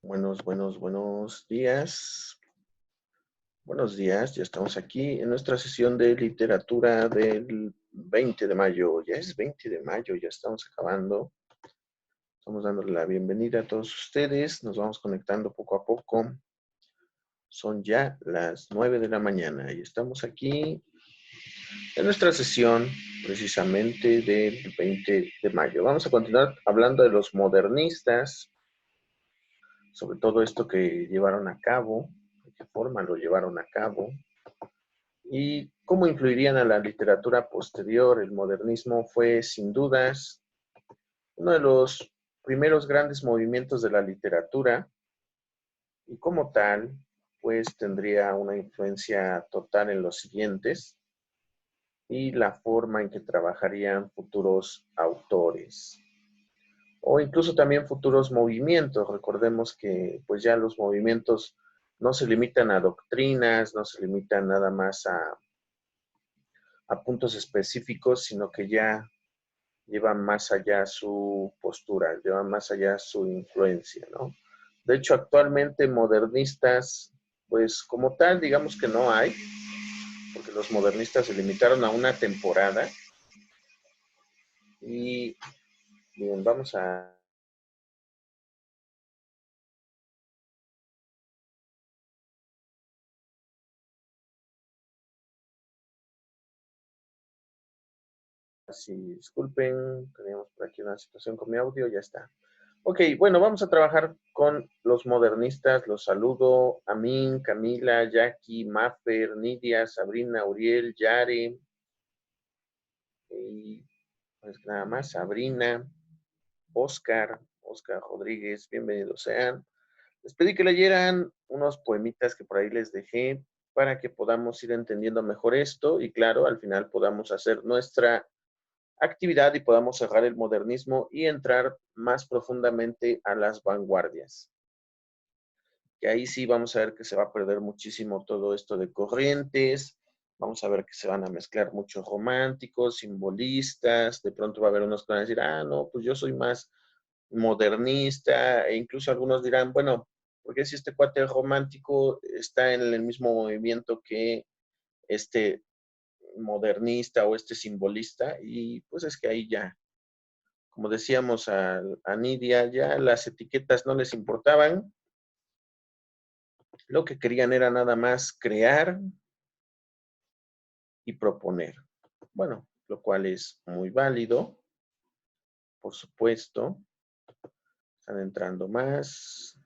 Buenos días. Buenos días, ya estamos aquí en nuestra sesión de literatura del 20 de mayo. Ya es 20 de mayo, ya estamos acabando. Estamos dándole la bienvenida a todos ustedes. Nos vamos conectando poco a poco. Son ya las 9 de la mañana y estamos aquí en nuestra sesión precisamente del 20 de mayo. Vamos a continuar hablando de los modernistas, sobre todo esto que llevaron a cabo, de qué forma lo llevaron a cabo y cómo influirían a la literatura posterior. El modernismo fue, sin dudas, uno de los primeros grandes movimientos de la literatura y como tal, pues tendría una influencia total en los siguientes y la forma en que trabajarían futuros autores o incluso también futuros movimientos. Recordemos que pues ya los movimientos no se limitan a doctrinas, no se limitan nada más a puntos específicos, sino que ya llevan más allá su postura, llevan más allá su influencia, ¿no? De hecho, actualmente modernistas, pues como tal, digamos que no hay, porque los modernistas se limitaron a una temporada. Y bien, vamos a si disculpen, teníamos por aquí una situación con mi audio, ya está. Ok, bueno, vamos a trabajar con los modernistas. Los saludo: Amin, Camila, Jackie, Maffer, Nidia, Sabrina, Uriel, Yare, y pues nada más, Sabrina, Oscar Rodríguez, bienvenidos sean. Les pedí que leyeran unos poemitas que por ahí les dejé para que podamos ir entendiendo mejor esto y claro, al final podamos hacer nuestra actividad y podamos cerrar el modernismo y entrar más profundamente a las vanguardias. Que ahí sí vamos a ver que se va a perder muchísimo todo esto de corrientes, vamos a ver que se van a mezclar muchos románticos, simbolistas, de pronto va a haber unos que van a decir, no, pues yo soy más modernista, e incluso algunos dirán, bueno, ¿por qué si este cuate romántico está en el mismo movimiento que este modernista o este simbolista? Y pues es que ahí ya, como decíamos a Nidia, ya las etiquetas no les importaban, lo que querían era nada más crear y proponer. Bueno, lo cual es muy válido, por supuesto. Están entrando más.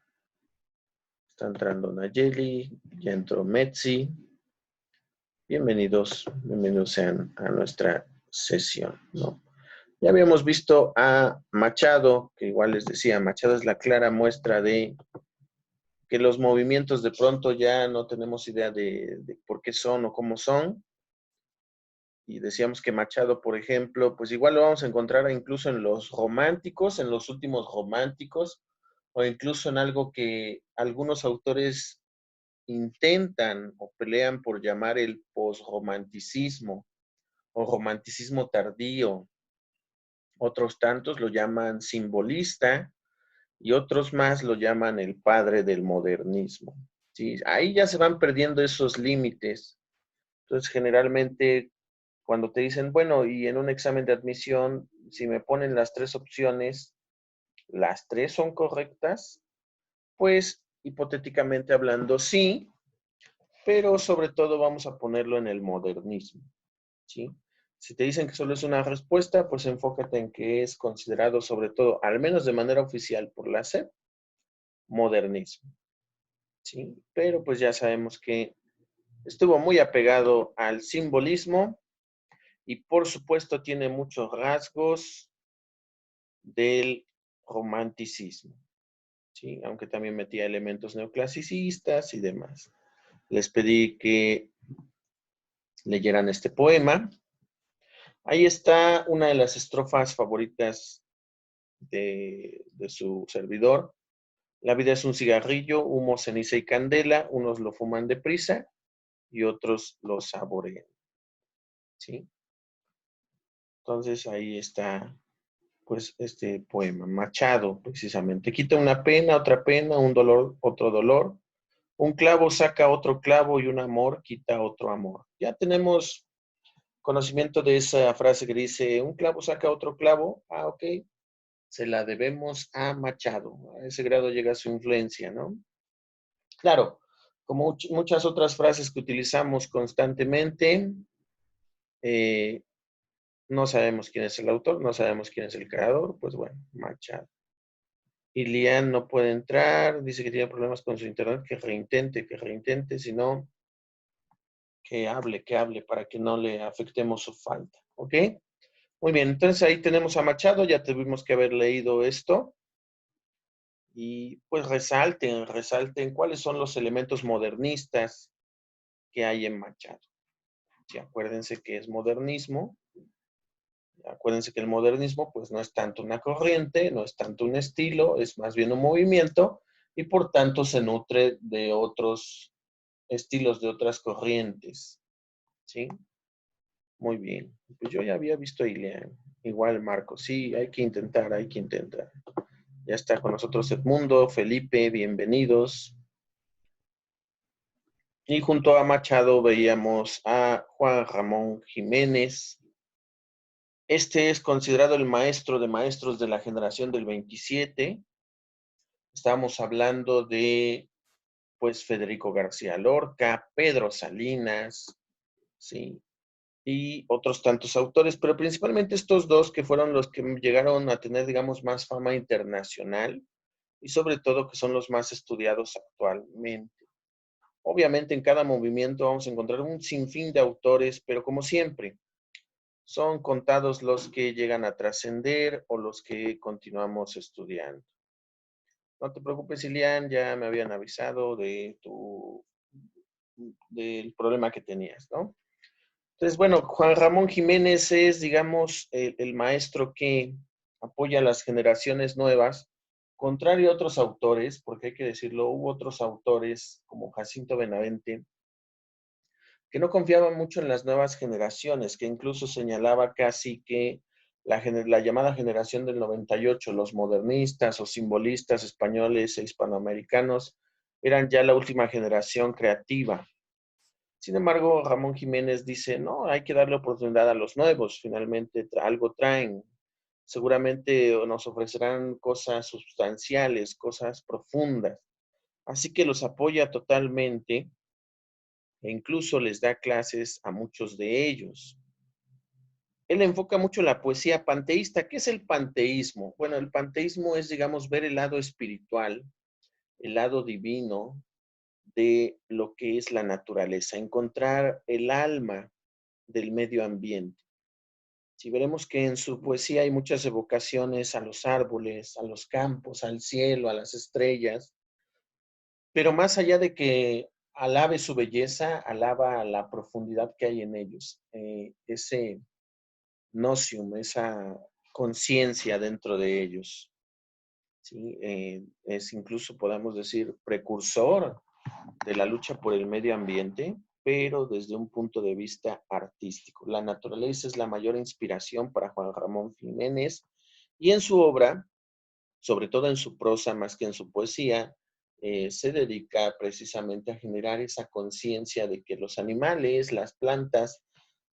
Está entrando Nayeli, ya entró Metzi. Bienvenidos sean a nuestra sesión, ¿no? Ya habíamos visto a Machado, que igual les decía, Machado es la clara muestra de que los movimientos de pronto ya no tenemos idea de por qué son o cómo son. Y decíamos que Machado, por ejemplo, pues igual lo vamos a encontrar incluso en los románticos, en los últimos románticos, o incluso en algo que algunos autores intentan o pelean por llamar el posromanticismo o romanticismo tardío. Otros tantos lo llaman simbolista y otros más lo llaman el padre del modernismo. ¿Sí? Ahí ya se van perdiendo esos límites. Entonces, generalmente, cuando te dicen, bueno, y en un examen de admisión, si me ponen las tres opciones, ¿las tres son correctas? Pues, hipotéticamente hablando, sí, pero sobre todo vamos a ponerlo en el modernismo, ¿sí? Si te dicen que solo es una respuesta, pues enfócate en que es considerado sobre todo, al menos de manera oficial por la SEP, modernismo, ¿sí? Pero pues ya sabemos que estuvo muy apegado al simbolismo y por supuesto tiene muchos rasgos del romanticismo, ¿sí? Aunque también metía elementos neoclasicistas y demás. Les pedí que leyeran este poema. Ahí está una de las estrofas favoritas de su servidor. La vida es un cigarrillo, humo, ceniza y candela. Unos lo fuman deprisa y otros lo saborean, ¿sí? Entonces ahí está pues, este poema. Machado, precisamente. Quita una pena, un dolor, otro dolor. Un clavo saca otro clavo y un amor quita otro amor. Ya tenemos conocimiento de esa frase que dice, un clavo saca otro clavo. Ah, ok. Se la debemos a Machado. A ese grado llega su influencia, ¿no? Claro, como muchas otras frases que utilizamos constantemente, eh, no sabemos quién es el autor, no sabemos quién es el creador, pues bueno, Machado. Ilian no puede entrar, dice que tiene problemas con su internet, que reintente, si no, que hable para que no le afectemos su falta, ¿ok? Muy bien, entonces ahí tenemos a Machado, ya tuvimos que haber leído esto y pues resalten cuáles son los elementos modernistas que hay en Machado. Sí, acuérdense que es modernismo. Acuérdense que el modernismo pues no es tanto una corriente, no es tanto un estilo, es más bien un movimiento y por tanto se nutre de otros estilos, de otras corrientes. ¿Sí? Muy bien. Pues yo ya había visto a Ileán. Igual Marco, sí, hay que intentar, hay que intentar. Ya está con nosotros Edmundo, Felipe, bienvenidos. Y junto a Machado veíamos a Juan Ramón Jiménez. Este es considerado el maestro de maestros de la generación del 27. Estamos hablando de, pues, Federico García Lorca, Pedro Salinas, ¿sí? Y otros tantos autores, pero principalmente estos dos que fueron los que llegaron a tener, digamos, más fama internacional y sobre todo que son los más estudiados actualmente. Obviamente en cada movimiento vamos a encontrar un sinfín de autores, pero como siempre, son contados los que llegan a trascender o los que continuamos estudiando. No te preocupes, Ilian, ya me habían avisado del problema que tenías, ¿no? Entonces, bueno, Juan Ramón Jiménez es, digamos, el maestro que apoya a las generaciones nuevas, contrario a otros autores, porque hay que decirlo, hubo otros autores como Jacinto Benavente, que no confiaban mucho en las nuevas generaciones, que incluso señalaba casi que la llamada generación del 98, los modernistas o simbolistas españoles e hispanoamericanos, eran ya la última generación creativa. Sin embargo, Ramón Jiménez dice, no, hay que darle oportunidad a los nuevos, finalmente algo traen. Seguramente nos ofrecerán cosas sustanciales, cosas profundas. Así que los apoya totalmente e incluso les da clases a muchos de ellos. Él enfoca mucho la poesía panteísta. ¿Qué es el panteísmo? Bueno, el panteísmo es, digamos, ver el lado espiritual, el lado divino de lo que es la naturaleza, encontrar el alma del medio ambiente. Si veremos que en su poesía hay muchas evocaciones a los árboles, a los campos, al cielo, a las estrellas, pero más allá de que alabe su belleza, alaba la profundidad que hay en ellos, ese nocium, esa conciencia dentro de ellos. ¿Sí? Es incluso, podemos decir, precursor de la lucha por el medio ambiente, pero desde un punto de vista artístico. La naturaleza es la mayor inspiración para Juan Ramón Jiménez y en su obra, sobre todo en su prosa más que en su poesía, se dedica precisamente a generar esa conciencia de que los animales, las plantas,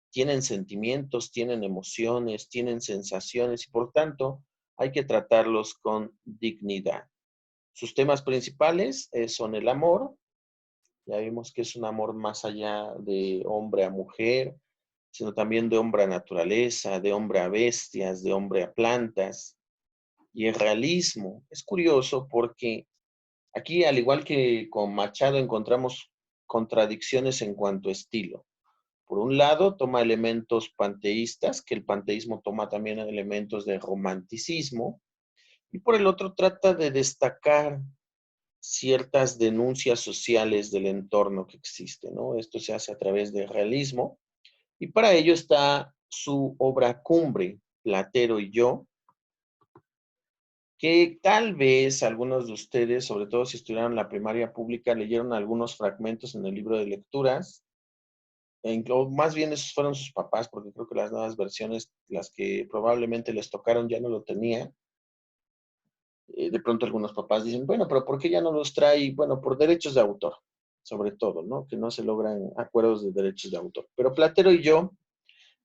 tienen sentimientos, tienen emociones, tienen sensaciones y por tanto hay que tratarlos con dignidad. Sus temas principales son el amor, ya vimos que es un amor más allá de hombre a mujer, sino también de hombre a naturaleza, de hombre a bestias, de hombre a plantas. Y el realismo es curioso porque aquí, al igual que con Machado, encontramos contradicciones en cuanto a estilo. Por un lado, toma elementos panteístas, que el panteísmo toma también elementos de romanticismo, y por el otro trata de destacar ciertas denuncias sociales del entorno que existe, ¿no? Esto se hace a través del realismo, y para ello está su obra cumbre, Platero y yo, que tal vez algunos de ustedes, sobre todo si estudiaron la primaria pública, leyeron algunos fragmentos en el libro de lecturas. o más bien esos fueron sus papás, porque creo que las nuevas versiones, las que probablemente les tocaron, ya no lo tenían. De pronto algunos papás dicen, bueno, pero ¿por qué ya no los trae? Bueno, por derechos de autor, sobre todo, ¿no? Que no se logran acuerdos de derechos de autor. Pero Platero y yo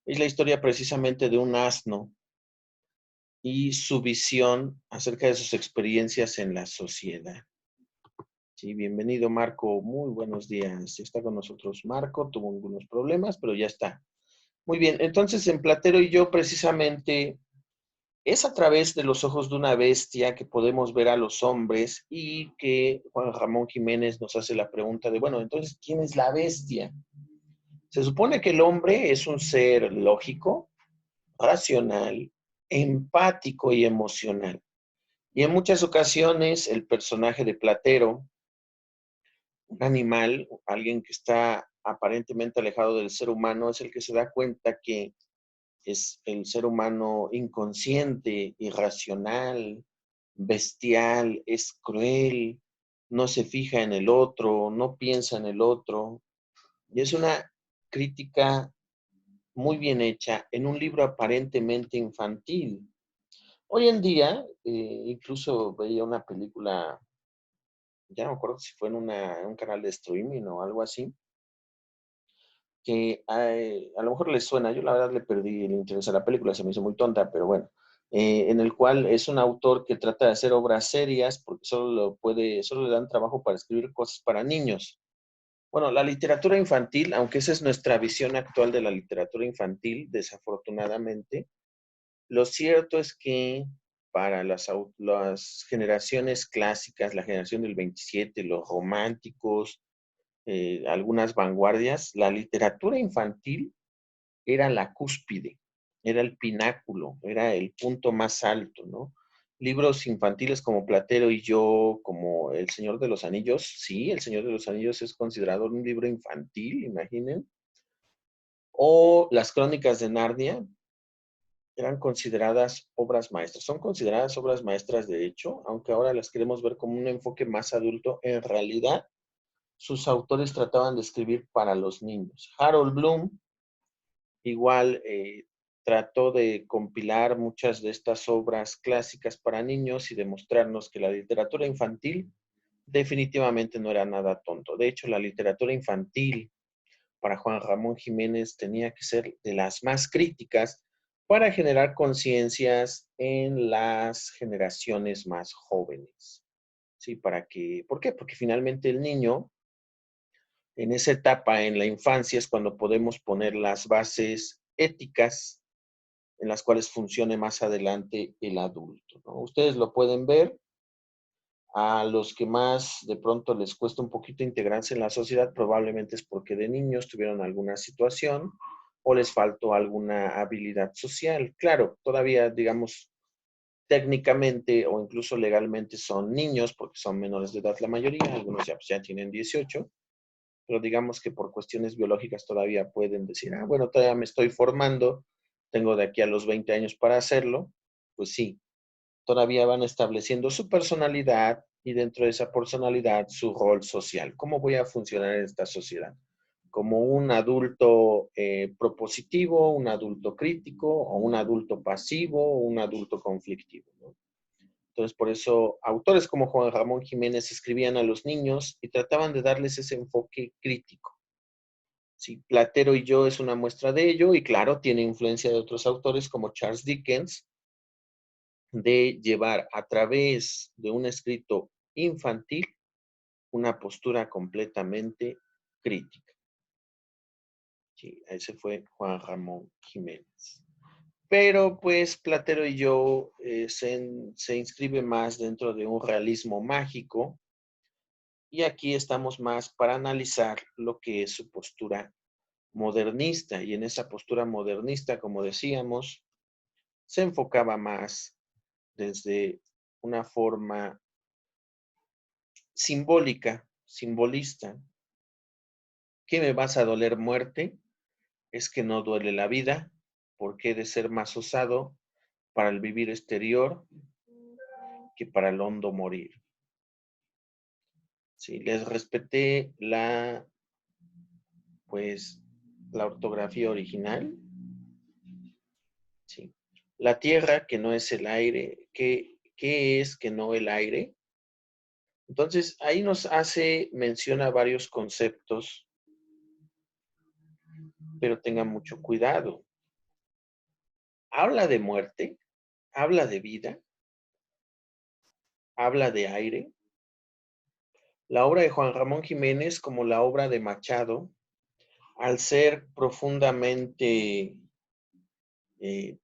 es la historia precisamente de un asno y su visión acerca de sus experiencias en la sociedad. Sí, bienvenido Marco, muy buenos días. Está con nosotros Marco, tuvo algunos problemas, pero ya está. Muy bien, entonces en Platero y yo precisamente es a través de los ojos de una bestia que podemos ver a los hombres y que Juan Ramón Jiménez nos hace la pregunta de, bueno, entonces, ¿quién es la bestia? Se supone que el hombre es un ser lógico, racional, empático y emocional. Y en muchas ocasiones el personaje de Platero, un animal, alguien que está aparentemente alejado del ser humano, es el que se da cuenta que es el ser humano inconsciente, irracional, bestial, es cruel, no se fija en el otro, no piensa en el otro. Y es una crítica muy bien hecha en un libro aparentemente infantil. Hoy en día, incluso veía una película, ya no me acuerdo si fue en un canal de streaming o algo así, que a lo mejor les suena, yo la verdad le perdí el interés a la película, se me hizo muy tonta, pero bueno, en el cual es un autor que trata de hacer obras serias porque solo le dan trabajo para escribir cosas para niños. Bueno, la literatura infantil, aunque esa es nuestra visión actual de la literatura infantil, desafortunadamente, lo cierto es que para las generaciones clásicas, la generación del 27, los románticos, algunas vanguardias, la literatura infantil era la cúspide, era el pináculo, era el punto más alto, ¿no? Libros infantiles como Platero y yo, como El Señor de los Anillos, sí, El Señor de los Anillos es considerado un libro infantil, imaginen. O Las Crónicas de Narnia eran consideradas obras maestras. Son consideradas obras maestras, de hecho, aunque ahora las queremos ver como un enfoque más adulto, en realidad sus autores trataban de escribir para los niños. Harold Bloom igual trató de compilar muchas de estas obras clásicas para niños y demostrarnos que la literatura infantil definitivamente no era nada tonto. De hecho, la literatura infantil para Juan Ramón Jiménez tenía que ser de las más críticas para generar conciencias en las generaciones más jóvenes. Sí, ¿por qué? Porque finalmente el niño en esa etapa, en la infancia, es cuando podemos poner las bases éticas en las cuales funcione más adelante el adulto, ¿no? Ustedes lo pueden ver, a los que más de pronto les cuesta un poquito integrarse en la sociedad, probablemente es porque de niños tuvieron alguna situación o les faltó alguna habilidad social. Claro, todavía, digamos, técnicamente o incluso legalmente son niños porque son menores de edad la mayoría, algunos ya tienen 18, pero digamos que por cuestiones biológicas todavía pueden decir, ah, bueno, todavía me estoy formando, tengo de aquí a los 20 años para hacerlo, pues sí, todavía van estableciendo su personalidad y dentro de esa personalidad su rol social. ¿Cómo voy a funcionar en esta sociedad? Como un adulto propositivo, un adulto crítico, o un adulto pasivo, o un adulto conflictivo, ¿no? Entonces, por eso, autores como Juan Ramón Jiménez escribían a los niños y trataban de darles ese enfoque crítico. Sí, Platero y yo es una muestra de ello, y claro, tiene influencia de otros autores como Charles Dickens, de llevar a través de un escrito infantil una postura completamente crítica. Sí, ese fue Juan Ramón Jiménez. Pero pues Platero y yo se inscribe más dentro de un realismo mágico y aquí estamos más para analizar lo que es su postura modernista. Y en esa postura modernista, como decíamos, se enfocaba más desde una forma simbólica, simbolista. ¿Qué me vas a doler muerte? Es que no duele la vida, porque he de ser más osado para el vivir exterior que para el hondo morir. Sí, les respeté pues, la ortografía original. Sí. La tierra, que no es el aire. ¿Qué es que no el aire? Entonces, ahí nos menciona varios conceptos, pero tengan mucho cuidado. Habla de muerte, habla de vida, habla de aire. La obra de Juan Ramón Jiménez, como la obra de Machado, al ser profundamente eh,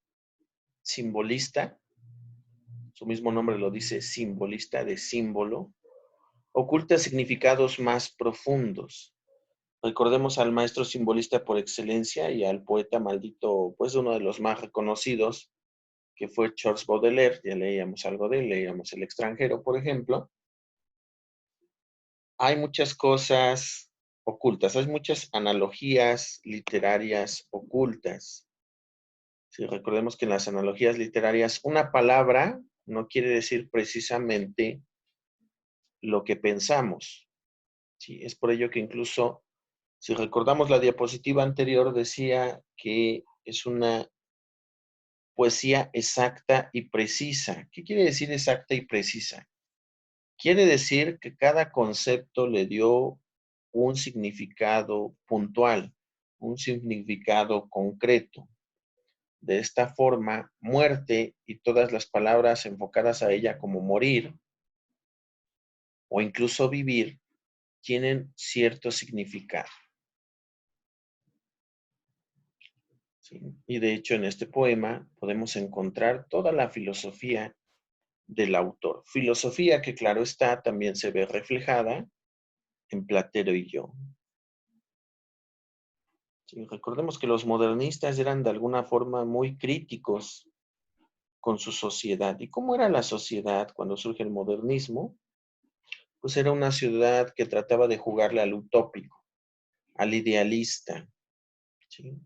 simbolista, su mismo nombre lo dice, simbolista, de símbolo, oculta significados más profundos. Recordemos al maestro simbolista por excelencia y al poeta maldito, pues uno de los más reconocidos, que fue Charles Baudelaire. Ya leíamos algo de él, leíamos El extranjero, por ejemplo. Hay muchas cosas ocultas, hay muchas analogías literarias ocultas. Sí, recordemos que en las analogías literarias una palabra no quiere decir precisamente lo que pensamos. Sí, es por ello que incluso, si recordamos la diapositiva anterior, decía que es una poesía exacta y precisa. ¿Qué quiere decir exacta y precisa? Quiere decir que cada concepto le dio un significado puntual, un significado concreto. De esta forma, muerte y todas las palabras enfocadas a ella como morir o incluso vivir tienen cierto significado. ¿Sí? Y de hecho en este poema podemos encontrar toda la filosofía del autor. Filosofía que, claro está, también se ve reflejada en Platero y yo. Sí, recordemos que los modernistas eran de alguna forma muy críticos con su sociedad. ¿Y cómo era la sociedad cuando surge el modernismo? Pues era una ciudad que trataba de jugarle al utópico, al idealista. ¿Sí?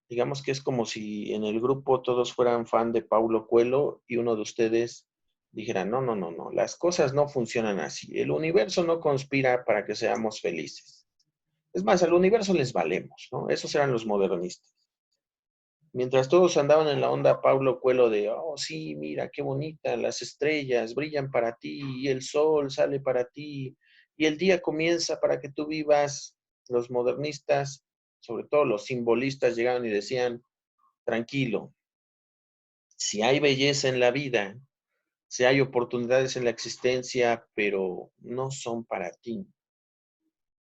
Digamos que es como si en el grupo todos fueran fan de Paulo Coelho y uno de ustedes dijera, no, no, no, no, las cosas no funcionan así. El universo no conspira para que seamos felices. Es más, al universo les valemos, ¿no? Esos eran los modernistas. Mientras todos andaban en la onda Paulo Coelho de, oh, sí, mira, qué bonita, las estrellas brillan para ti y el sol sale para ti y el día comienza para que tú vivas. Los modernistas, sobre todo los simbolistas, llegaban y decían, tranquilo, si hay belleza en la vida, si hay oportunidades en la existencia, pero no son para ti.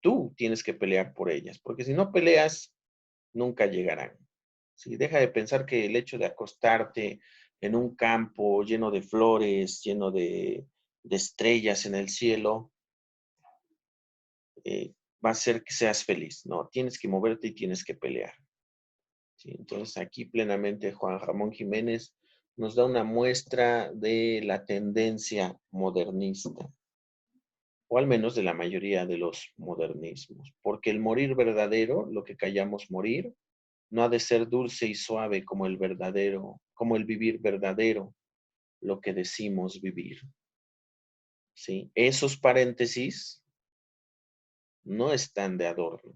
Tú tienes que pelear por ellas, porque si no peleas, nunca llegarán. Si deja de pensar que el hecho de acostarte en un campo lleno de flores, lleno de estrellas en el cielo, va a hacer que seas feliz. No, tienes que moverte y tienes que pelear. ¿Sí? Entonces aquí plenamente Juan Ramón Jiménez nos da una muestra de la tendencia modernista, o al menos de la mayoría de los modernismos, porque el morir verdadero, lo que callamos morir, no ha de ser dulce y suave como el verdadero, como el vivir verdadero, lo que decimos vivir. ¿Sí? Esos paréntesis no están de adorno.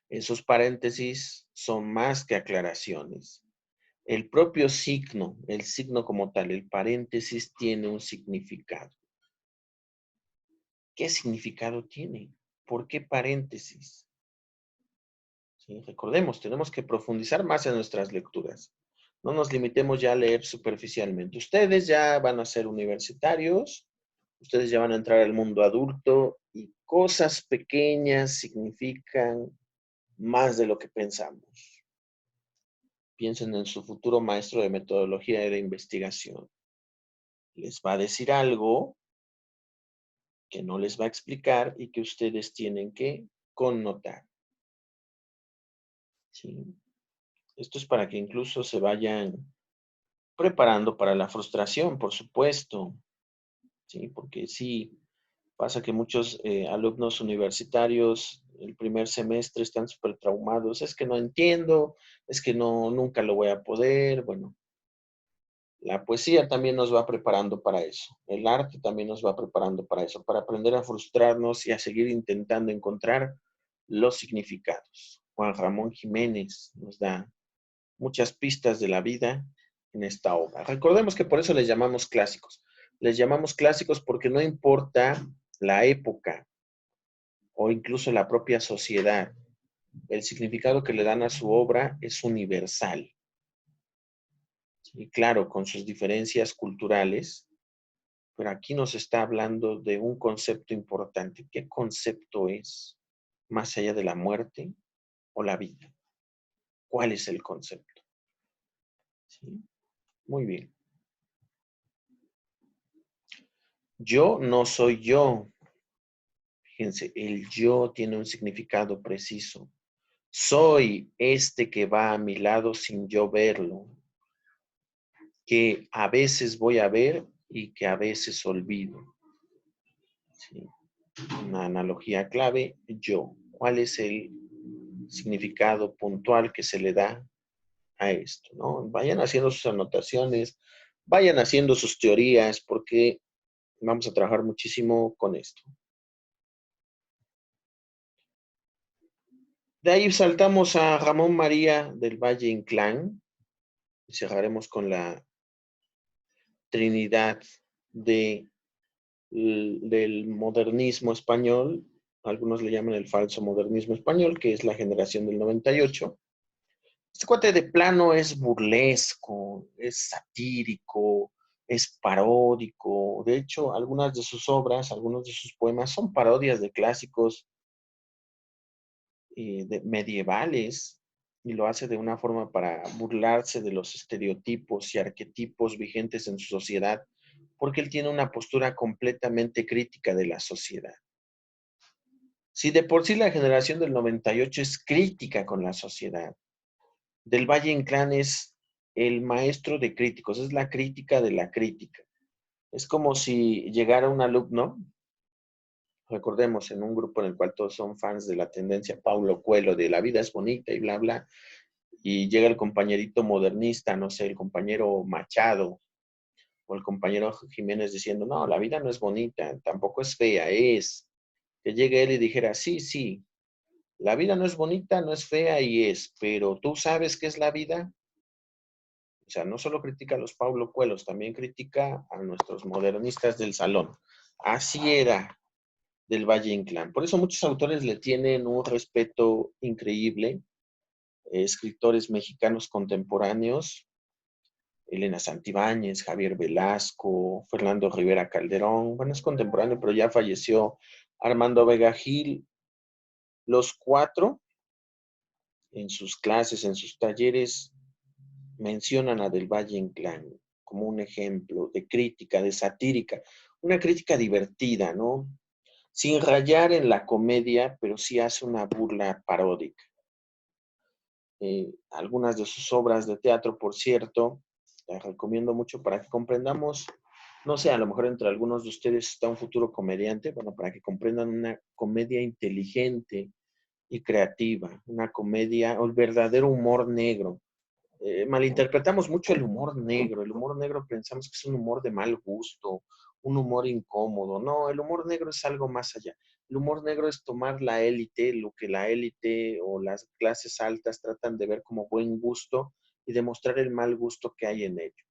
Esos paréntesis son más que aclaraciones. El propio signo, el signo como tal, el paréntesis tiene un significado. ¿Qué significado tiene? ¿Por qué paréntesis? ¿Sí? Recordemos, tenemos que profundizar más en nuestras lecturas. No nos limitemos ya a leer superficialmente. Ustedes ya van a ser universitarios, ustedes ya van a entrar al mundo adulto y cosas pequeñas significan más de lo que pensamos. Piensen en su futuro maestro de metodología y de investigación. Les va a decir algo que no les va a explicar y que ustedes tienen que connotar. ¿Sí? Esto es para que incluso se vayan preparando para la frustración, por supuesto. ¿Sí? Porque sí, pasa que muchos alumnos universitarios el primer semestre están súper traumados. Es que no entiendo, es que no, nunca lo voy a poder. Bueno, la poesía también nos va preparando para eso. El arte también nos va preparando para eso, para aprender a frustrarnos y a seguir intentando encontrar los significados. Juan Ramón Jiménez nos da muchas pistas de la vida en esta obra. Recordemos que por eso les llamamos clásicos. Les llamamos clásicos porque no importa la época o incluso la propia sociedad, el significado que le dan a su obra es universal. Y claro, con sus diferencias culturales, pero aquí nos está hablando de un concepto importante. ¿Qué concepto es más allá de la muerte o la vida? ¿Cuál es el concepto? ¿Sí? Muy bien. Yo no soy yo. Fíjense, el yo tiene un significado preciso. Soy este que va a mi lado sin yo verlo, que a veces voy a ver y que a veces olvido. ¿Sí? Una analogía clave, yo. ¿Cuál es el significado puntual que se le da a esto? ¿No? Vayan haciendo sus anotaciones, vayan haciendo sus teorías, porque vamos a trabajar muchísimo con esto. De ahí saltamos a Ramón María del Valle Inclán y cerraremos con la Trinidad del modernismo español. Algunos le llaman el falso modernismo español, que es la generación del 98. Este cuate de plano es burlesco, es satírico, es paródico. De hecho, algunas de sus obras, algunos de sus poemas son parodias de clásicos medievales, y lo hace de una forma para burlarse de los estereotipos y arquetipos vigentes en su sociedad, porque él tiene una postura completamente crítica de la sociedad. Si de por sí la generación del 98 es crítica con la sociedad, del Valle Inclán es el maestro de críticos, es la crítica de la crítica. Es como si llegara un alumno, recordemos, en un grupo en el cual todos son fans de la tendencia Paulo Coelho, de la vida es bonita y bla, bla, y llega el compañerito modernista, no sé, el compañero Machado o el compañero Jiménez diciendo, no, la vida no es bonita, tampoco es fea, es. Que llegue él y dijera, sí, sí, la vida no es bonita, no es fea y es, pero ¿tú sabes qué es la vida? O sea, no solo critica a los Paulo Coelhos, también critica a nuestros modernistas del salón. Así era del Valle Inclán. Por eso muchos autores le tienen un respeto increíble. Escritores mexicanos contemporáneos, Elena Santibáñez, Javier Velasco, Fernando Rivera Calderón, bueno, es contemporáneo, pero ya falleció Armando Vega Gil. Los cuatro, en sus clases, en sus talleres, mencionan a Del Valle Inclán como un ejemplo de crítica, de satírica, una crítica divertida, ¿no? Sin rayar en la comedia, pero sí hace una burla paródica. Algunas de sus obras de teatro, por cierto, las recomiendo mucho para que comprendamos, no sé, a lo mejor entre algunos de ustedes está un futuro comediante, bueno, para que comprendan una comedia inteligente y creativa, una comedia, o el verdadero humor negro. Malinterpretamos mucho el humor negro. El humor negro pensamos que es un humor de mal gusto, un humor incómodo. No, el humor negro es algo más allá. El humor negro es tomar la élite, lo que la élite o las clases altas tratan de ver como buen gusto y demostrar el mal gusto que hay en ello.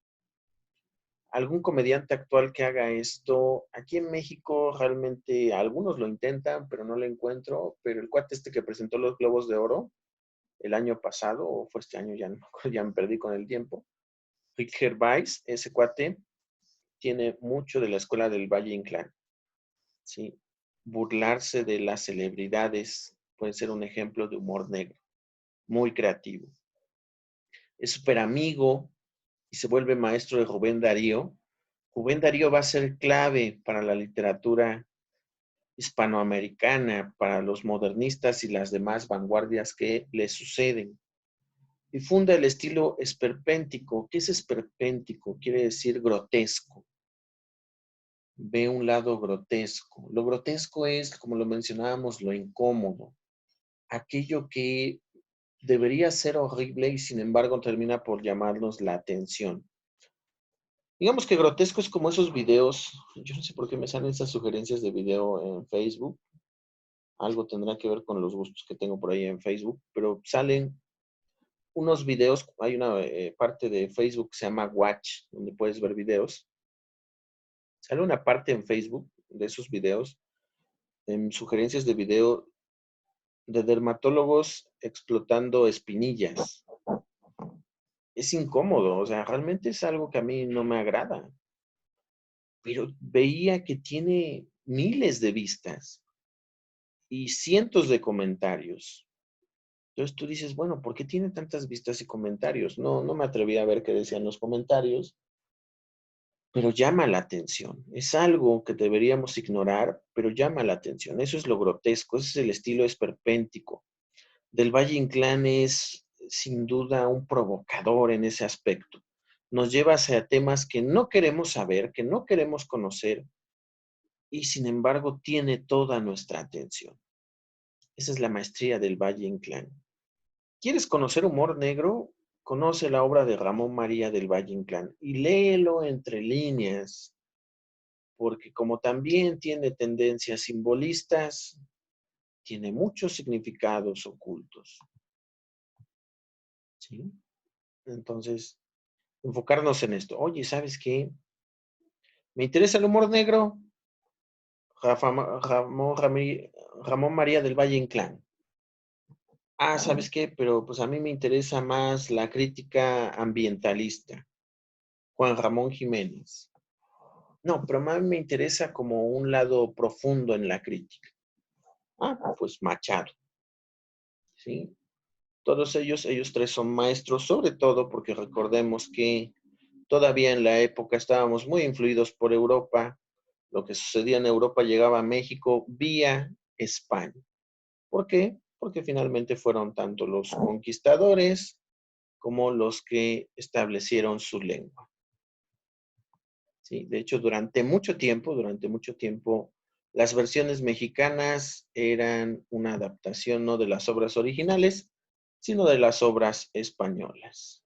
Algún comediante actual que haga esto, aquí en México realmente algunos lo intentan, pero no lo encuentro, pero el cuate este que presentó los Globos de Oro el año pasado, o fue este año, ya, no, ya me perdí con el tiempo, Rick Gervais, ese cuate, tiene mucho de la escuela del Valle Inclán, ¿sí? Burlarse de las celebridades puede ser un ejemplo de humor negro, muy creativo. Es súper amigo y se vuelve maestro de Rubén Darío. Rubén Darío va a ser clave para la literatura hispanoamericana, para los modernistas y las demás vanguardias que le suceden. Y funda el estilo esperpéntico. ¿Qué es esperpéntico? Quiere decir grotesco. Ve un lado grotesco. Lo grotesco es, como lo mencionábamos, lo incómodo. Aquello que debería ser horrible y sin embargo termina por llamarnos la atención. Digamos que grotesco es como esos videos, yo no sé por qué me salen esas sugerencias de video en Facebook, Algo tendrá que ver con los gustos que tengo por ahí en Facebook, pero salen unos videos, hay una parte de Facebook que se llama Watch, donde puedes ver videos. Sale una parte en Facebook de esos videos, en sugerencias de video de dermatólogos explotando espinillas. Es incómodo, o sea, realmente es algo que a mí no me agrada. Pero veía que tiene miles de vistas y cientos de comentarios. Entonces tú dices, bueno, ¿por qué tiene tantas vistas y comentarios? No, no me atreví a ver qué decían los comentarios, pero llama la atención. Es algo que deberíamos ignorar, pero llama la atención. Eso es lo grotesco, ese es el estilo esperpéntico. Del Valle Inclán es sin duda un provocador en ese aspecto. Nos lleva hacia temas que no queremos saber, que no queremos conocer, y sin embargo tiene toda nuestra atención. Esa es la maestría del Valle Inclán. ¿Quieres conocer humor negro? Conoce la obra de Ramón María del Valle Inclán y léelo entre líneas, porque como también tiene tendencias simbolistas, tiene muchos significados ocultos. ¿Sí? Entonces, enfocarnos en esto. Oye, ¿sabes qué? ¿Me interesa el humor negro? Ramón María del Valle Inclán. Ah, ¿sabes qué? Pero pues a mí me interesa más la crítica ambientalista. Juan Ramón Jiménez. No, pero más me interesa como un lado profundo en la crítica. Ah, pues Machado, ¿sí? Todos ellos tres son maestros, sobre todo porque recordemos que todavía en la época estábamos muy influidos por Europa. Lo que sucedía en Europa llegaba a México vía España. ¿Por qué? Porque finalmente fueron tanto los conquistadores como los que establecieron su lengua. ¿Sí? De hecho, durante mucho tiempo, las versiones mexicanas eran una adaptación no de las obras originales, sino de las obras españolas.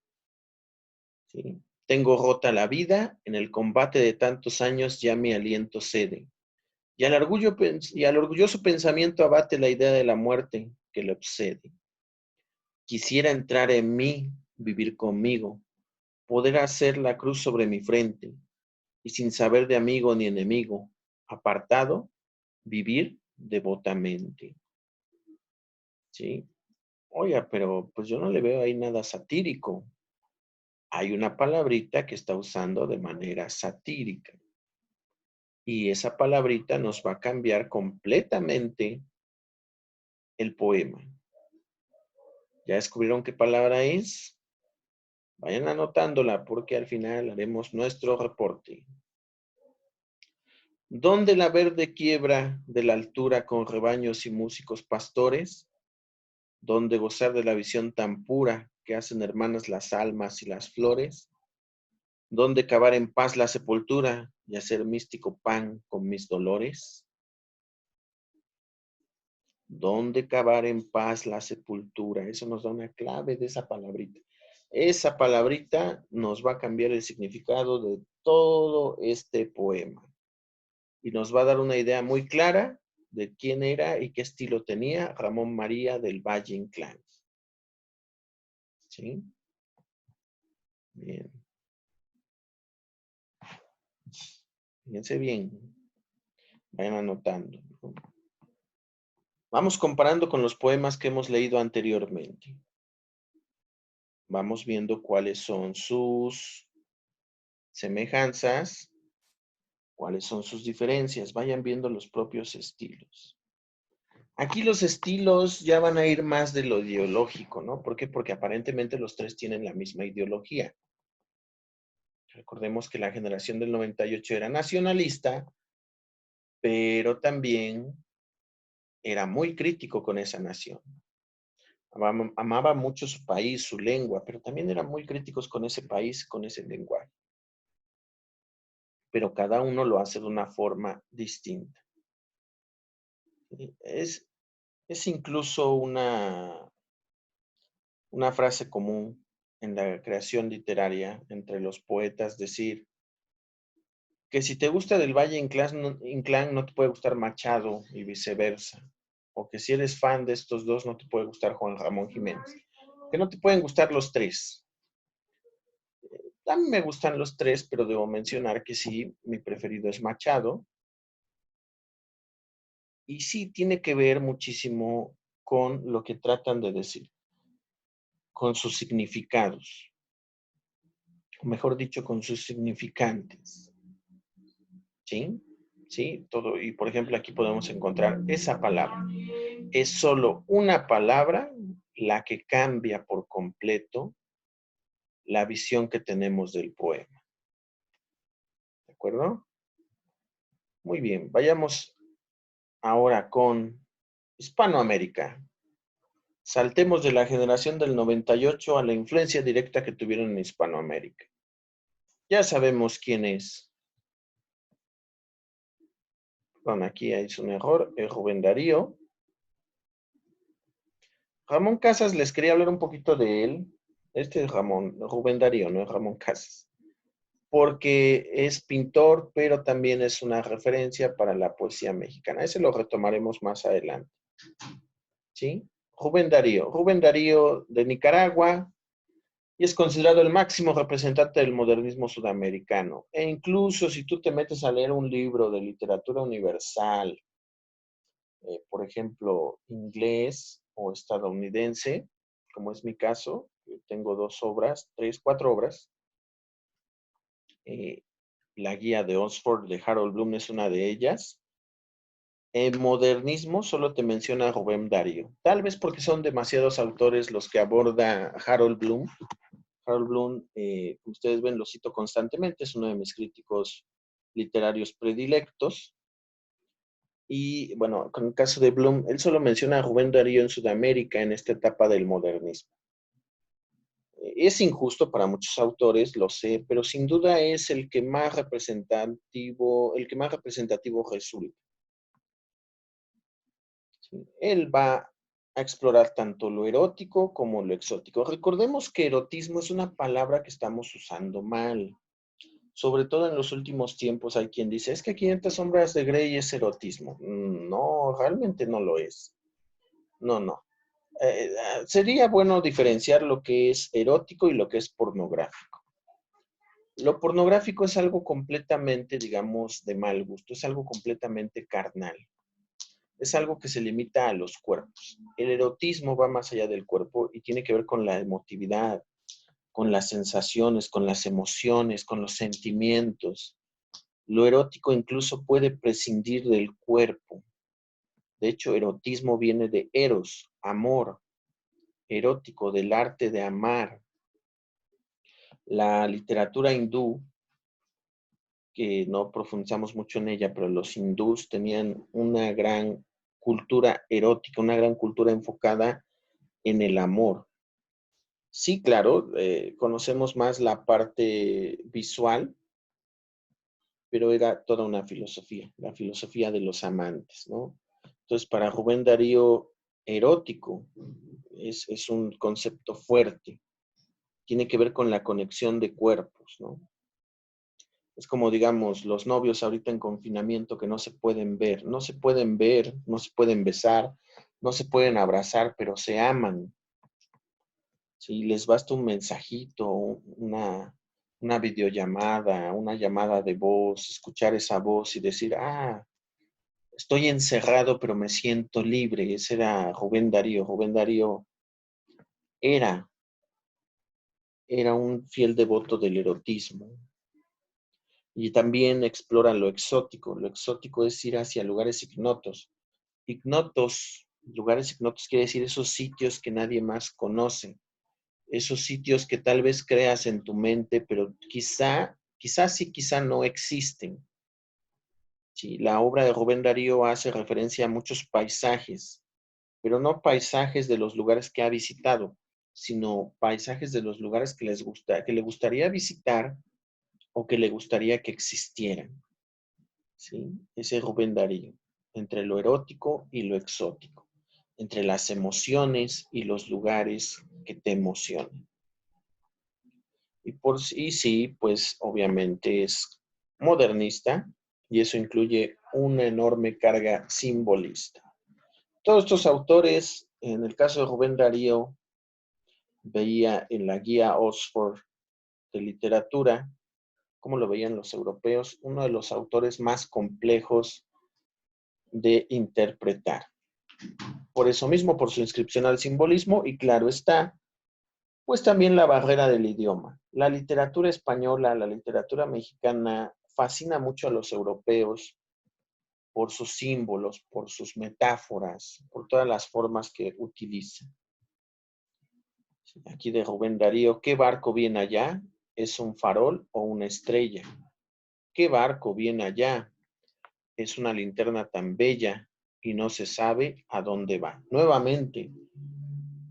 ¿Sí? Tengo rota la vida, en el combate de tantos años ya mi aliento cede. Y al orgulloso pensamiento abate la idea de la muerte que le obsede. Quisiera entrar en mí, vivir conmigo, poder hacer la cruz sobre mi frente, y sin saber de amigo ni enemigo, apartado, vivir devotamente. ¿Sí? Oiga, pero pues yo no le veo ahí nada satírico. Hay una palabrita que está usando de manera satírica. Y esa palabrita nos va a cambiar completamente el poema. ¿Ya descubrieron qué palabra es? Vayan anotándola porque al final haremos nuestro reporte. ¿Dónde la verde quiebra de la altura con rebaños y músicos pastores? ¿Dónde gozar de la visión tan pura que hacen hermanas las almas y las flores? ¿Dónde cavar en paz la sepultura y hacer místico pan con mis dolores? ¿Dónde cavar en paz la sepultura? Eso nos da una clave de esa palabrita. Esa palabrita nos va a cambiar el significado de todo este poema y nos va a dar una idea muy clara de quién era y qué estilo tenía Ramón María del Valle Inclán. ¿Sí? Bien. Fíjense bien. Vayan anotando, ¿no? Vamos comparando con los poemas que hemos leído anteriormente. Vamos viendo cuáles son sus semejanzas, cuáles son sus diferencias. Vayan viendo los propios estilos. Aquí los estilos ya van a ir más de lo ideológico, ¿no? ¿Por qué? Porque aparentemente los tres tienen la misma ideología. Recordemos que la generación del 98 era nacionalista, pero también era muy crítico con esa nación. Amaba mucho su país, su lengua, pero también eran muy críticos con ese país, con ese lenguaje. Pero cada uno lo hace de una forma distinta. Es incluso una frase común en la creación literaria entre los poetas decir que si te gusta del Valle Inclán no te puede gustar Machado y viceversa. o que si eres fan de estos dos no te puede gustar Juan Ramón Jiménez, que no te pueden gustar los tres. A mí me gustan los tres, pero debo mencionar que sí, mi preferido es Machado. Y sí tiene que ver muchísimo con lo que tratan de decir, con sus significados, o mejor dicho, con sus significantes. ¿Sí? ¿Sí? Todo. Y por ejemplo, aquí podemos encontrar esa palabra. Es solo una palabra la que cambia por completo la visión que tenemos del poema. ¿De acuerdo? Muy bien, vayamos ahora con Hispanoamérica. Saltemos de la generación del 98 a la influencia directa que tuvieron en Hispanoamérica. Ya sabemos quién es. Perdón, aquí hay un error. Rubén Darío. Ramón Casas, les quería hablar un poquito de él. Este es Rubén Darío, no es Ramón Casas. Porque es pintor, pero también es una referencia para la poesía mexicana. Ese lo retomaremos más adelante. ¿Sí? Rubén Darío. Rubén Darío de Nicaragua y es considerado el máximo representante del modernismo sudamericano. E incluso si tú te metes a leer un libro de literatura universal, por ejemplo, inglés o estadounidense, como es mi caso, tengo 2 obras, 3, 4 obras. La guía de Oxford de Harold Bloom es una de ellas. En modernismo solo te menciona Rubén Darío. Tal vez porque son demasiados autores los que aborda Harold Bloom. Harold Bloom, como ustedes ven, lo cito constantemente, es uno de mis críticos literarios predilectos. Y bueno, con el caso de Bloom, él solo menciona a Rubén Darío en Sudamérica en esta etapa del modernismo. Es injusto para muchos autores, lo sé, pero sin duda es el que más representativo resulta. ¿Sí? Él va a explorar tanto lo erótico como lo exótico. Recordemos que erotismo es una palabra que estamos usando mal. Sobre todo en los últimos tiempos hay quien dice, es que 500 sombras de Grey es erotismo. No, realmente no lo es. No, no. Sería bueno diferenciar lo que es erótico y lo que es pornográfico. Lo pornográfico es algo completamente, digamos, de mal gusto, es algo completamente carnal. Es algo que se limita a los cuerpos. El erotismo va más allá del cuerpo y tiene que ver con la emotividad, con las sensaciones, con las emociones, con los sentimientos. Lo erótico incluso puede prescindir del cuerpo. De hecho, erotismo viene de eros, amor, erótico, del arte de amar. La literatura hindú, que no profundizamos mucho en ella, pero los hindús tenían una gran cultura erótica, una gran cultura enfocada en el amor. Sí, claro, conocemos más la parte visual, pero era toda una filosofía, la filosofía de los amantes, ¿no? Entonces, para Rubén Darío, erótico es un concepto fuerte, tiene que ver con la conexión de cuerpos, ¿no? Es como, digamos, los novios ahorita en confinamiento que no se pueden ver, no se pueden ver, no se pueden besar, no se pueden abrazar, pero se aman. Si les basta un mensajito, una videollamada, una llamada de voz, escuchar esa voz y decir, estoy encerrado, pero me siento libre. Ese era Rubén Darío. Rubén Darío era, era un fiel devoto del erotismo. Y también explora lo exótico. Lo exótico es ir hacia lugares ignotos. Ignotos, lugares ignotos quiere decir esos sitios que nadie más conoce. Esos sitios que tal vez creas en tu mente, pero quizá sí, quizá no existen. Sí, la obra de Rubén Darío hace referencia a muchos paisajes, pero no paisajes de los lugares que ha visitado, sino paisajes de los lugares que le gustaría visitar o que le gustaría que existieran. ¿Sí? Ese es Rubén Darío, entre lo erótico y lo exótico, entre las emociones y los lugares que te emocionan. Y sí, pues obviamente es modernista y eso incluye una enorme carga simbolista. Todos estos autores, en el caso de Rubén Darío, veía en la guía Oxford de literatura, como lo veían los europeos, uno de los autores más complejos de interpretar. Por eso mismo, por su inscripción al simbolismo, y claro está, pues también la barrera del idioma. La literatura española, la literatura mexicana, fascina mucho a los europeos por sus símbolos, por sus metáforas, por todas las formas que utiliza. Aquí de Rubén Darío, ¿qué barco viene allá? ¿Es un farol o una estrella? ¿Qué barco viene allá? Es una linterna tan bella y no se sabe a dónde va. Nuevamente,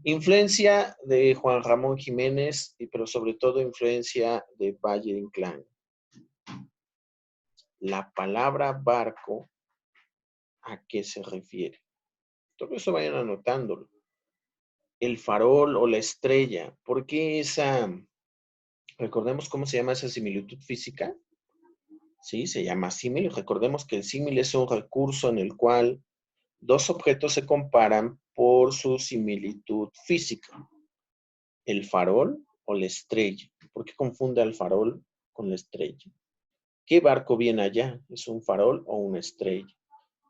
influencia de Juan Ramón Jiménez, pero sobre todo influencia de Valle Inclán. La palabra barco, ¿a qué se refiere? Todo eso vayan anotándolo. El farol o la estrella, ¿por qué esa? Recordemos cómo se llama esa similitud física. Sí, se llama símil. Recordemos que el símil es un recurso en el cual dos objetos se comparan por su similitud física. El farol o la estrella. ¿Por qué confunde al farol con la estrella? ¿Qué barco viene allá? ¿Es un farol o una estrella?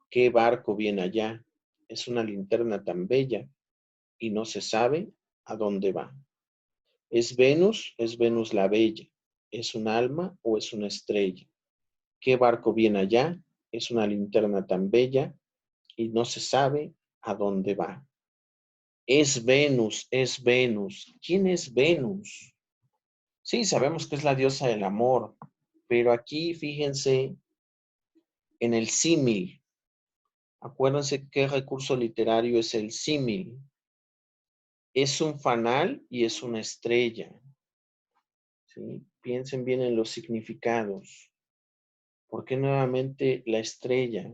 ¿Qué barco viene allá? Es una linterna tan bella y no se sabe a dónde va. ¿Es Venus la bella? ¿Es un alma o es una estrella? ¿Qué barco viene allá? Es una linterna tan bella y no se sabe a dónde va. Es Venus, es Venus. ¿Quién es Venus? Sí, sabemos que es la diosa del amor, pero aquí fíjense en el símil. Acuérdense qué recurso literario es el símil. Es un fanal y es una estrella. ¿Sí? Piensen bien en los significados. ¿Por qué nuevamente la estrella?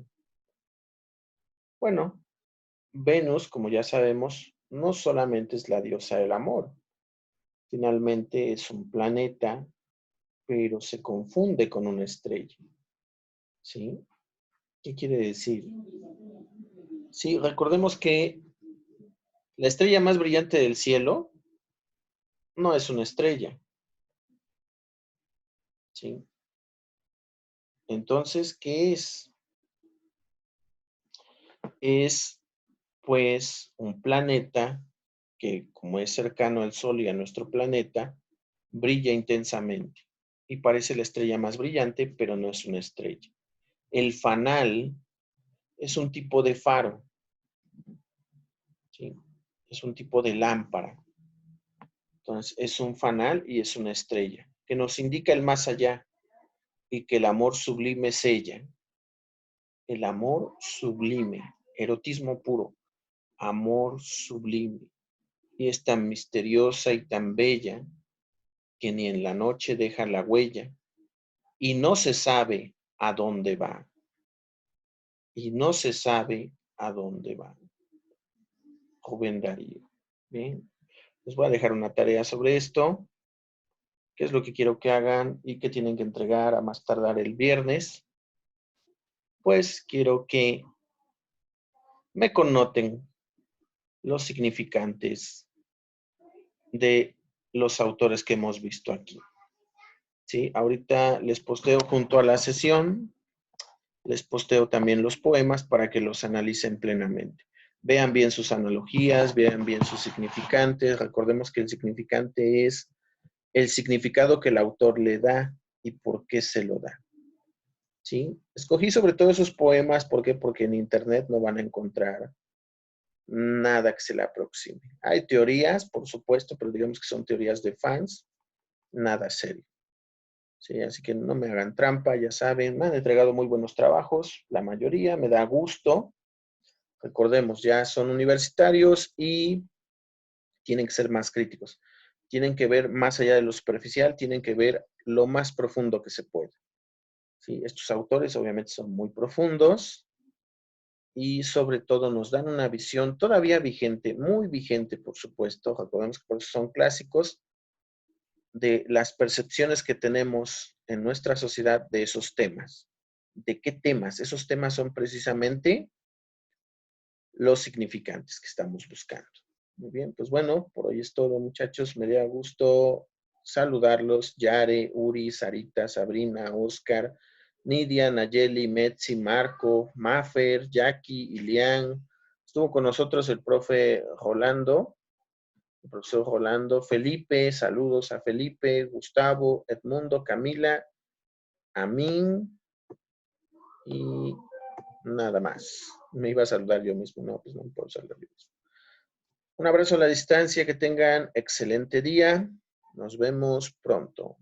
Bueno, Venus, como ya sabemos, no solamente es la diosa del amor. Finalmente es un planeta, pero se confunde con una estrella. ¿Sí? ¿Qué quiere decir? Sí, recordemos que la estrella más brillante del cielo no es una estrella. ¿Sí? Entonces, ¿qué es? Es, pues, un planeta que, como es cercano al Sol y a nuestro planeta, brilla intensamente. Y parece la estrella más brillante, pero no es una estrella. El fanal es un tipo de faro. ¿Sí? Es un tipo de lámpara. Entonces, es un fanal y es una estrella, que nos indica el más allá y que el amor sublime sella. El amor sublime, erotismo puro, amor sublime. Y es tan misteriosa y tan bella que ni en la noche deja la huella y no se sabe a dónde va. Y no se sabe a dónde va. Rubén Darío. Bien, les voy a dejar una tarea sobre esto. ¿Qué es lo que quiero que hagan y que tienen que entregar a más tardar el viernes? Pues quiero que me connoten los significantes de los autores que hemos visto aquí. ¿Sí? Ahorita les posteo junto a la sesión, les posteo también los poemas para que los analicen plenamente. Vean bien sus analogías, vean bien sus significantes. Recordemos que el significante es el significado que el autor le da y por qué se lo da. ¿Sí? Escogí sobre todo esos poemas, ¿por qué? Porque en internet no van a encontrar nada que se le aproxime. Hay teorías, por supuesto, pero digamos que son teorías de fans, nada serio. Sí, así que no me hagan trampa, ya saben, me han entregado muy buenos trabajos, la mayoría, me da gusto. Recordemos, ya son universitarios y tienen que ser más críticos. Tienen que ver más allá de lo superficial, tienen que ver lo más profundo que se puede. Sí, estos autores obviamente son muy profundos y sobre todo nos dan una visión todavía vigente, muy vigente, por supuesto. Recordemos que por eso son clásicos, de las percepciones que tenemos en nuestra sociedad de esos temas. ¿De qué temas? Esos temas son precisamente los significantes que estamos buscando. Muy bien, pues bueno, por hoy es todo, muchachos. Me da gusto saludarlos. Yare, Uri, Sarita, Sabrina, Oscar, Nidia, Nayeli, Metzi, Marco, Mafer, Jackie, Ilian. Estuvo con nosotros el profe Rolando, el profesor Rolando, Felipe, saludos a Felipe, Gustavo, Edmundo, Camila, Amin y nada más. Me iba a saludar yo mismo. No, pues no me puedo saludar yo mismo. Un abrazo a la distancia. Que tengan excelente día. Nos vemos pronto.